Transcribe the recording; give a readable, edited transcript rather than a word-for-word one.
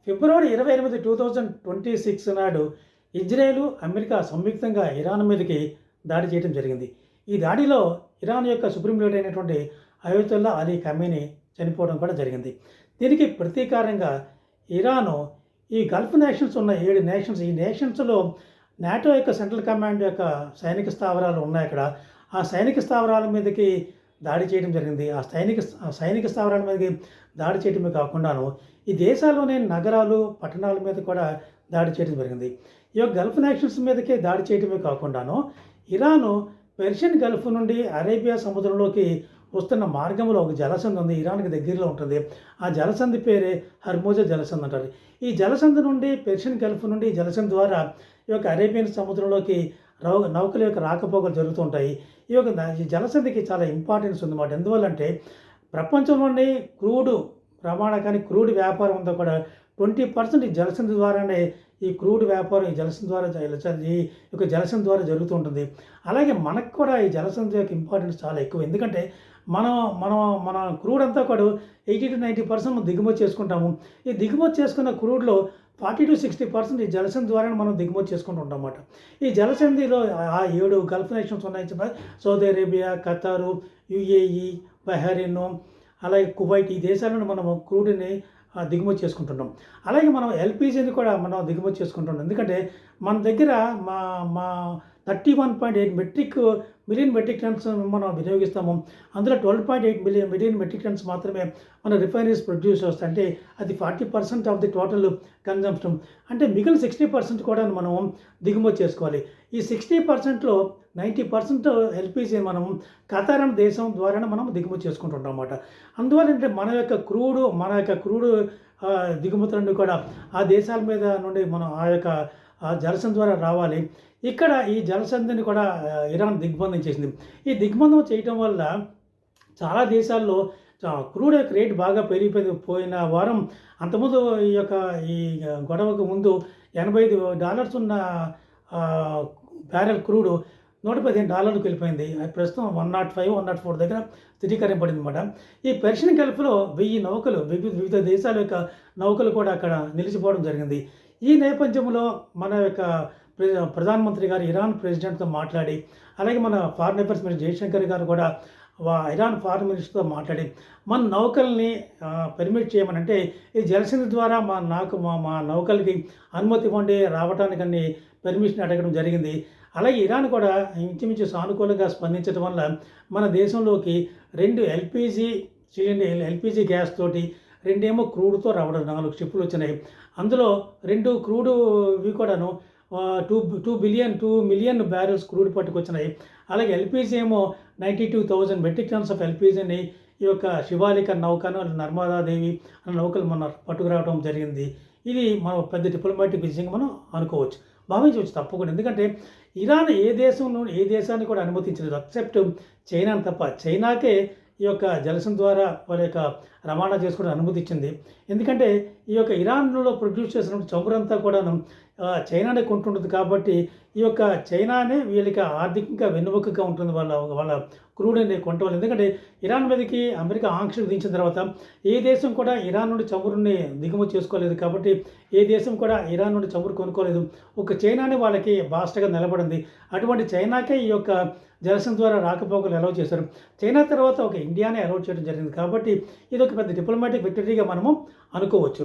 ఫిబ్రవరి 28, 2026 నాడు Israel, America సంయుక్తంగా Iran మీదకి దాడి చేయడం జరిగింది. ఈ దాడిలో ఇరాన్ యొక్క సుప్రీం లీడర్ అయినటువంటి అయతుల్లా అలీ ఖమేనీ చనిపోవడం కూడా జరిగింది. దీనికి ప్రతీకారంగా ఇరాను ఈ గల్ఫ్ నేషన్స్ ఉన్న 7 నేషన్స్, ఈ నేషన్స్‌లో నాటో యొక్క సెంట్రల్ కమాండ్ యొక్క సైనిక స్థావరాలు ఉన్నాయి అక్కడ. ఆ సైనిక స్థావరాల మీదకి దాడి చేయడం జరిగింది. ఆ సైనిక స్థావరాల మీదకి దాడి చేయడమే కాకుండాను ఈ దేశాల్లోని నగరాలు, పట్టణాల మీద కూడా దాడి చేయడం జరిగింది. ఈ యొక్క గల్ఫ్ నేషన్స్ మీదకే దాడి చేయడమే కాకుండాను ఇరాను పెర్షియన్ గల్ఫ్ నుండి అరేబియా సముద్రంలోకి వస్తున్న మార్గంలో ఒక జలసంధి ఉంది. ఇరాన్‌కి దగ్గరలో ఉంటుంది. ఆ జలసంధి పేరే హర్మోజా జలసంధి అంటారు. ఈ జలసంధి నుండి పెర్షియన్ గల్ఫ్ నుండి జలసంధి ద్వారా ఈ యొక్క అరేబియన్ సముద్రంలోకి నౌకల యొక్క రాకపోకలు జరుగుతుంటాయి. ఈ జలసంధికి చాలా ఇంపార్టెన్స్ ఉందన్నమాట. ఎందువల్లంటే ప్రపంచంలోని క్రూడ్ వ్యాపారం అంతా కూడా 20% ఈ జలసంధి ద్వారానే ఈ క్రూడ్ వ్యాపారం ఈ యొక్క జలసంధి ద్వారా జరుగుతూ ఉంటుంది. అలాగే మనకు కూడా ఈ జలసంధి యొక్క ఇంపార్టెన్స్ చాలా ఎక్కువ. ఎందుకంటే మనం మనం మన క్రూడ్ అంతా కూడా 80-90% దిగుమతి చేసుకుంటాము. ఈ దిగుమతి చేసుకున్న క్రూడ్లో 40-60% ఈ జలసంధి ద్వారానే మనం దిగుమతి చేసుకుంటూ ఉంటాం అన్నమాట. ఈ జలసంధిలో ఆ 7 గల్ఫ్ నేషన్స్ ఉన్నాయి. సౌదీ అరేబియా, ఖతారు, యుఏఈ, బహ్రెయిన్, అలాగే కువైట్, ఈ దేశాల నుండి మనం క్రూడ్‌ని దిగుమతి చేసుకుంటున్నాం. అలాగే మనం ఎల్‌పీజీని కూడా మనం దిగుమతి చేసుకుంటున్నాం. ఎందుకంటే మన దగ్గర మా మా 31.8 మిలియన్ మెట్రిక్ టన్స్ మనం వినియోగిస్తాము. అందులో 12.8 మిలియన్ మెట్రిక్ టన్స్ మాత్రమే మన రిఫైనరీస్ ప్రొడ్యూస్ చేస్తాయి. అంటే అది 40% ఆఫ్ ది టోటల్ కన్జంప్షన్. అంటే మిగిలిన 60% కూడా మనం దిగుమతి చేసుకోవాలి. ఈ 60%లో 90% ఎల్‌పీజీ మనం ఖతార్ అనే దేశం ద్వారానే మనం దిగుమతి చేసుకుంటుంటాం అన్నమాట. అందువల్ల అంటే మన యొక్క క్రూడ్ దిగుమతులన్నీ కూడా ఆ దేశాల మీద నుండి మనం ఆ జలసంధి ద్వారా రావాలి. ఇక్కడ ఈ జలసంధిని కూడా ఇరాన్ దిగ్బంధం చేసింది. ఈ దిగ్బంధం చేయటం వల్ల చాలా దేశాల్లో క్రూడ్ యొక్క రేట్ బాగా పెరిగిపోయింది. పోయిన వారం అంతకుముందు ఈ గొడవకు ముందు $85 ఉన్న బ్యారెల్ క్రూడ్ $115కి వెళ్ళిపోయింది. ప్రస్తుతం 105, 104 దగ్గర స్థిరీకరింపబడింది అనమాట. ఈ పెర్షియన్ గల్ఫ్‌లో 1000 నౌకలు, వివిధ దేశాల యొక్క నౌకలు కూడా అక్కడ నిలిచిపోవడం జరిగింది. ఈ నేపథ్యంలో మన యొక్క ప్రధానమంత్రి గారు ఇరాన్ ప్రెసిడెంట్తో మాట్లాడి, అలాగే మన ఫారిన్ అఫైర్స్ మినిస్టర్ జయశంకర్ గారు కూడా ఇరాన్ ఫారిన్ మినిస్టర్తో మాట్లాడి మన నౌకల్ని పర్మిట్ చేయమని, అంటే ఈ జలసంధి ద్వారా మా నౌకలకి అనుమతి ఇవ్వండి, రావడానికని పర్మిషన్ అడగడం జరిగింది. అలాగే ఇరాన్ కూడా ఇంచుమించు సానుకూలంగా స్పందించడం వల్ల మన దేశంలోకి 2 ఎల్‌పీజీ గ్యాస్ తోటి, 2 క్రూడ్తో రావడం 4 షిప్పులు వచ్చినాయి. అందులో 2 క్రూడ్ ఇవి కూడాను 2 మిలియన్ బ్యారెల్స్ క్రూడ్ పట్టుకొచ్చినాయి. అలాగే ఎల్‌పీజీ ఏమో 92,000 మెట్రిక్ టన్స్ ఆఫ్ ఎల్‌పీజీని ఈ యొక్క శివాలిక నౌకను, నర్మదాదేవి అనే నౌకలు మన పట్టుకురావడం జరిగింది. ఇది మనం పెద్ద డిప్లొమాటిక్ విజయంగా మనం అనుకోవచ్చు, భావించవచ్చు తప్పకుండా. ఎందుకంటే ఇరాన్ ఏ దేశాన్ని కూడా అనుమతించలేదు ఎక్సెప్ట్ చైనాని తప్ప. చైనాకే ఈ యొక్క జలసంధి ద్వారా వాళ్ళ యొక్క రవాణా చేసుకోవడం అనుమతి ఇచ్చింది. ఎందుకంటే ఈ యొక్క ఇరాన్లో ప్రొడ్యూస్ చేసిన చమురంతా కూడాను చైనానే కొంటుంటుంది. కాబట్టి ఈ యొక్క చైనానే వీళ్ళకి ఆర్థికంగా వెన్నుముకగా ఉంటుంది. వాళ్ళ క్రూడ్ అనేది కొంటవాళ్ళు. ఎందుకంటే ఇరాన్ మీదకి అమెరికా ఆంక్షలు విధించిన తర్వాత ఏ దేశం కూడా ఇరాన్ నుండి చమురుని దిగుమతి చేసుకోలేదు. కాబట్టి ఏ దేశం కూడా ఇరాన్ నుండి చమురు కొనుక్కోలేదు. ఒక చైనానే వాళ్ళకి బాస్టగా నిలబడింది. అటువంటి చైనాకే ఈ యొక్క జలసంధి ద్వారా రాకపోకలు అలౌ చేశారు. చైనా తర్వాత ఒక ఇండియానే అలౌ చేయడం జరిగింది. కాబట్టి ఇది ఒక పెద్ద డిప్లొమాటిక్ విక్టరీగా మనము అనుకోవచ్చు.